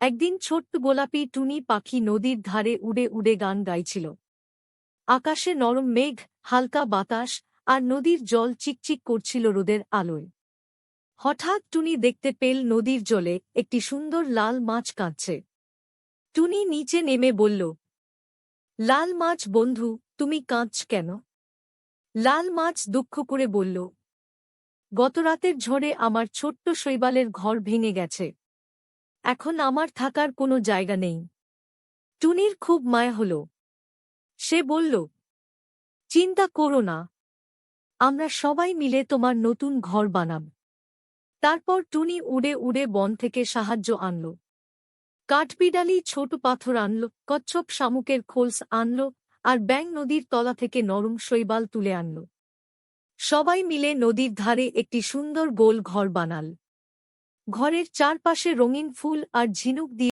একদিন ছোট্ট গোলাপি টুনি পাখি নদীর ধারে উড়ে উড়ে গান গাইছিল। আকাশে নরম মেঘ, হালকা বাতাস আর নদীর জল চিকচিক করছিল রোদের আলোয়। হঠাৎ টুনি দেখতে পেল নদীর জলে একটি সুন্দর লাল মাছ কাঁদছে। টুনি নিচে নেমে বলল, লাল মাছ বন্ধু, তুমি কাঁদছ কেন? লাল মাছ দুঃখ করে বলল, গতরাতের ঝড়ে আমার ছোট্ট শৈবালের ঘর ভেঙে গেছে। এখন আমার থাকার কোনো জায়গা নেই। টুনির খুব মায়া হল। সে বলল, চিন্তা করো না, আমরা সবাই মিলে তোমার নতুন ঘর বানাব। তারপর টুনি উড়ে উড়ে বন থেকে সাহায্য আনল। কাঠবিড়ালি ছোট পাথর আনল, কচ্ছপ শামুকের খোলস আনল, আর ব্যাঙ নদীর তলা থেকে নরম শৈবাল তুলে আনল। সবাই মিলে নদীর ধারে একটি সুন্দর গোল ঘর বানাল। ঘরের চারপাশে রঙিন ফুল আর ঝিনুক দিয়ে